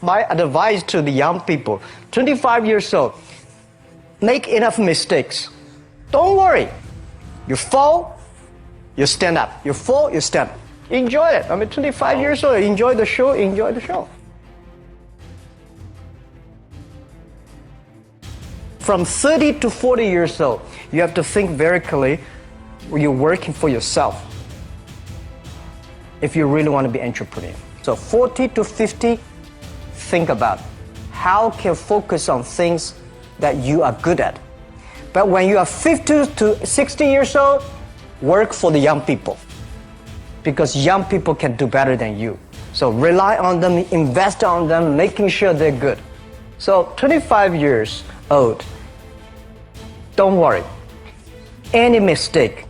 my advice to the young people, 25 years old, make enough mistakes. Don't worry. You fall, you stand up. You fall, you stand up. Enjoy it. 25 years old, enjoy the show, enjoy the show. From 30 to 40 years old, you have to think very clearly, you're working for yourself if you really want to be an entrepreneur. So 40 to 50, think about how can you focus on things that you are good at. But when you are 50 to 60 years old, work for the young people, because young people can do better than you. So rely on them, invest on them, making sure they're good. So 25 years old, don't worry. Any mistake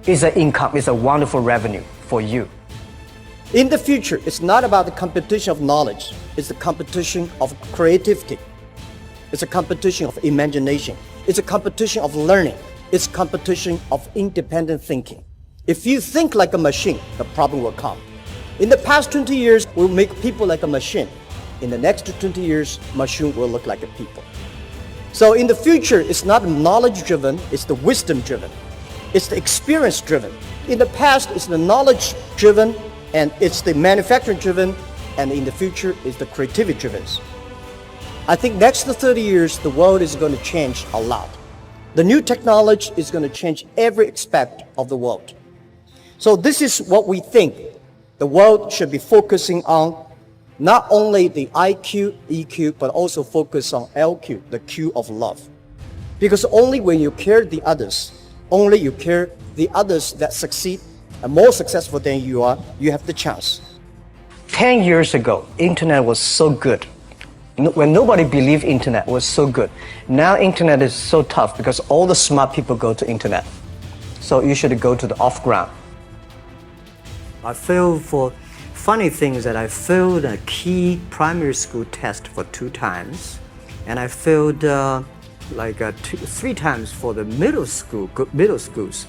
is an income, is a wonderful revenue for you. In the future, it's not about the competition of knowledge. It's the competition of creativity. It's a competition of imagination. It's a competition of learning. It's competition of independent thinking. If you think like a machine, the problem will come. In the past 20 years, we'll make people like a machine. In the next 20 years, machine will look like a people. So in the future, it's not knowledge-driven, it's the wisdom-driven. It's the experience-driven. In the past, it's the knowledge-driven, and it's the manufacturing-driven, and in the future, it's the creativity-driven. I think next to 30 years, the world is going to change a lot. The new technology is going to change every aspect of the world. So this is what we think the world should be focusing on, not only the IQ, EQ, but also focus on LQ, the Q of love. Because only when you care the others, only you care the others that succeed and more successful than you are, you have the chance. 10 years ago, internet was so good. When nobody believed internet was so good. Now internet is so tough because all the smart people go to internet. So you should go to the off-ground. I failed for funny things that I failed a key primary school test for 2 times. And I failed 3 times for the middle schools.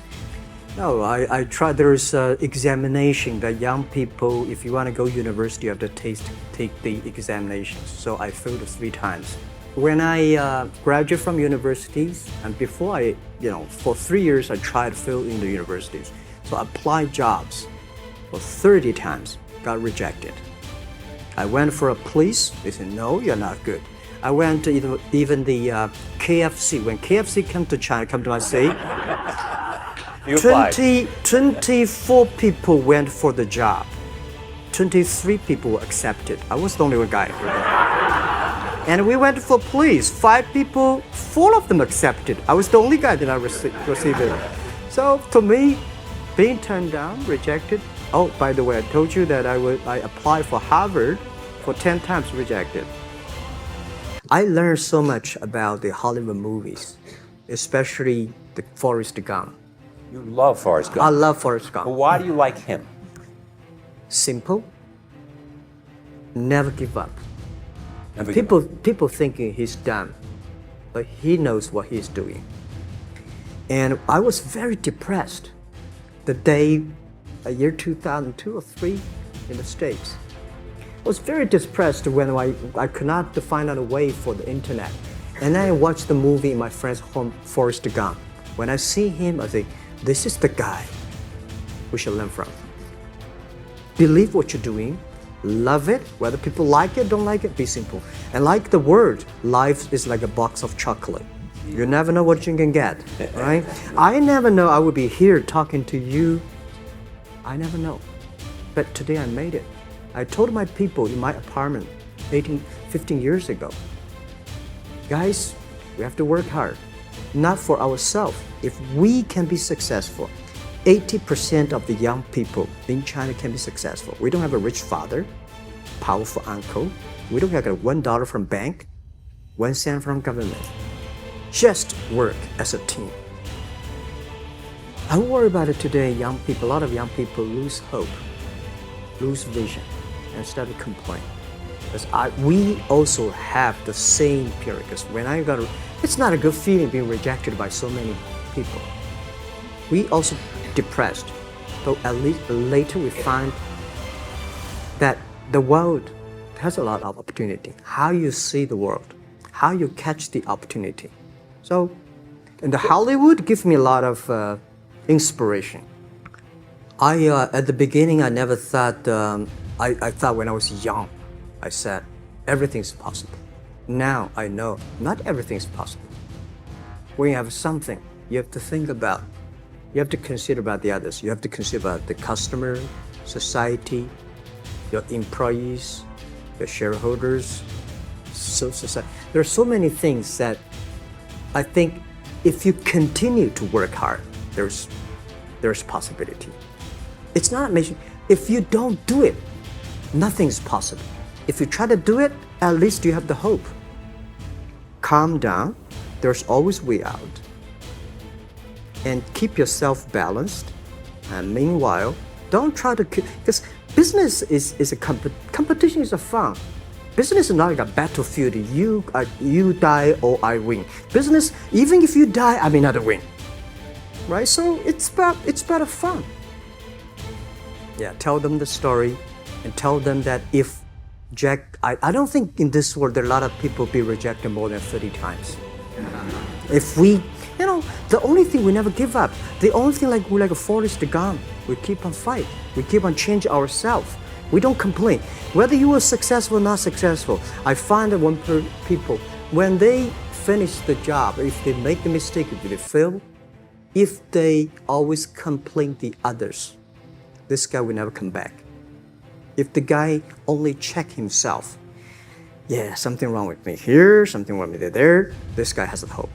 No, I tried. There's examination that young people, if you want to go university, you have to take the examinations. So I failed 3 times. When I graduated from universities, and before for 3 years I tried to fill in the universities. So I applied jobs for 30 times, got rejected. I went for a police, they said, no, you're not good. I went to even the KFC. When KFC come to China, come to my city, 24 people went for the job. 23 people were accepted. I was the only one guy. And we went for police. 5 people, 4 of them accepted. I was the only guy that I received it. So to me, being turned down, rejected. Oh, by the way, I told you that I applied for Harvard for 10 times, rejected. I learned so much about the Hollywood movies, especially the Forrest Gump. You love Forrest Gump. I love Forrest Gump. But why do you like him? Simple. Never give up. People thinking he's dumb, but he knows what he's doing. And I was very depressed the day, year 2002 or 3 in the States. I was very depressed when I could not find out a way for the internet. And then I watched the movie in my friend's home, Forrest Gump. When I see him, I say, this is the guy we should learn from. Believe what you're doing, love it, whether people like it, don't like it, be simple. And like the word, life is like a box of chocolate. You never know what you can get, right? I never know I would be here talking to you. I never know. But today I made it. I told my people in my apartment 15 years ago, guys, we have to work hard, not for ourselves. If we can be successful, 80% of the young people in China can be successful. We don't have a rich father, powerful uncle. We don't have $1 from bank, 1 cent from government. Just work as a team. I worry about it today. Young people, a lot of young people lose hope, lose vision, and start to complain. Because we also have the same period. Because when it's not a good feeling being rejected by so many people. We also depressed, but at least later we find that the world has a lot of opportunity. How you see the world, how you catch the opportunity. So, and the Hollywood gives me a lot of inspiration. At the beginning, I never thought, I thought when I was young, I said, everything's possible. Now I know not everything's possible. When you have something, you have to think about, you have to consider about the others. You have to consider about the customer, society, your employees, your shareholders, society. There are so many things that I think if you continue to work hard, there's possibility. It's not amazing. If you don't do it, nothing's possible. If you try to do it, at least you have the hope. Calm down. There's always way out. And keep yourself balanced. And meanwhile, don't try to keep, because business is a competition is a fun. Business is not like a battlefield. You die or I win. Business, even if you die, I may not win. Right? So it's about fun. Yeah, tell them the story and tell them that if Jack, I don't think in this world there are a lot of people be rejected more than 30 times. If we, the only thing we never give up, the only thing we're like a Forrest Gump, we keep on fight, we keep on change ourselves. We don't complain. Whether you are successful or not successful, I find that when people, when they finish the job, if they make a mistake, if they fail, if they always complain the others, this guy will never come back. If the guy only check himself, yeah, something wrong with me here, something wrong with me there, this guy has a hope.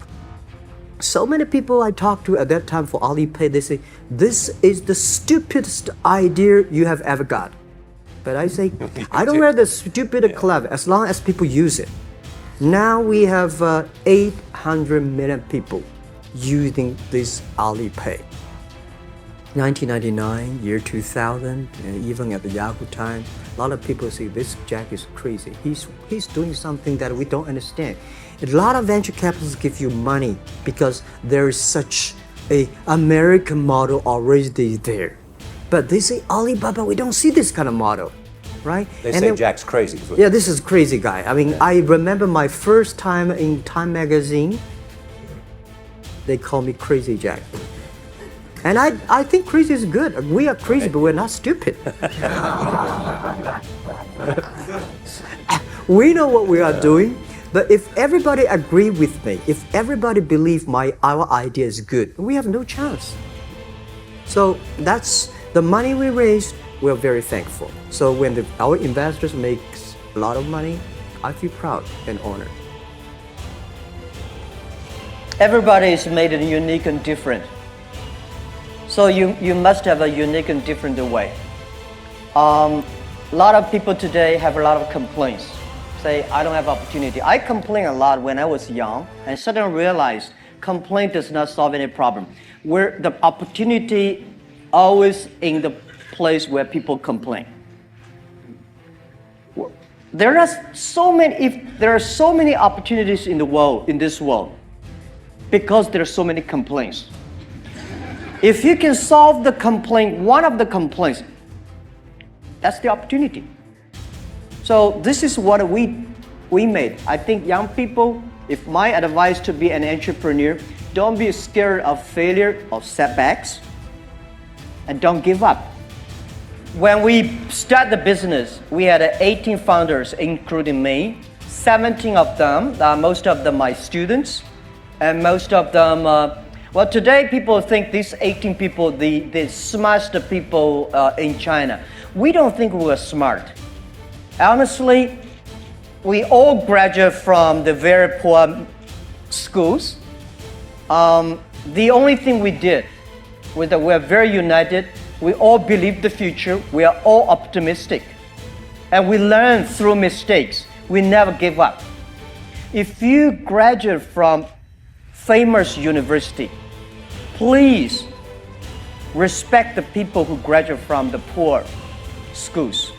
So many people I talked to at that time for Alipay, they say, this is the stupidest idea you have ever got. But I say, I don't know the stupid or clever, as long as people use it. Now we have 800 million people using this Alipay. 1999, year 2000, even at the Yahoo time, a lot of people say this Jack is crazy. He's doing something that we don't understand. A lot of venture capitalists give you money because there is such a American model already there. But they say Alibaba, we don't see this kind of model, right? They say Jack's crazy. Yeah, this is crazy guy. I mean, I remember my first time in Time magazine, they call me Crazy Jack. And I think crazy is good. We are crazy, but we're not stupid. We know what we are doing, but if everybody agree with me, if everybody believe our idea is good, we have no chance. So that's the money we raised, we're very thankful. So when our investors make a lot of money, I feel proud and honored. Everybody is made unique and different. So you must have a unique and different way. A lot of people today have a lot of complaints. Say, I don't have opportunity. I complain a lot when I was young and suddenly realized complaint does not solve any problem. Where the opportunity always in the place where people complain. There are so many opportunities in the world, in this world, because there are so many complaints. If you can solve the complaint, one of the complaints, that's the opportunity. So this is what we made. I think young people, if my advice to be an entrepreneur, don't be scared of failure or setbacks, and don't give up. When we start the business, we had 18 founders, including me. 17 of them, most of them my students, and most of them, well, today people think these 18 people, the smartest people in China. We don't think we're smart. Honestly, we all graduate from the very poor schools. The only thing we did was that we're very united. We all believe the future. We are all optimistic. And we learn through mistakes. We never give up. If you graduate from famous university, please respect the people who graduate from the poor schools.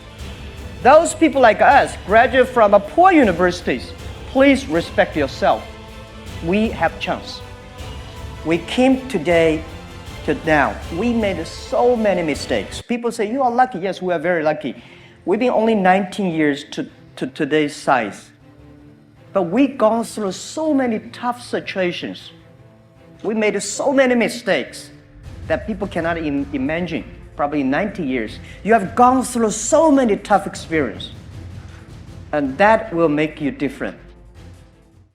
Those people like us graduate from a poor universities, please respect yourself. We have chance. We came today to now. We made so many mistakes. People say, you are lucky. Yes, we are very lucky. We've been only 19 years to to today's size. But we've gone through so many tough situations. We made so many mistakes that people cannot imagine. Probably 90 years. You have gone through so many tough experiences. And that will make you different.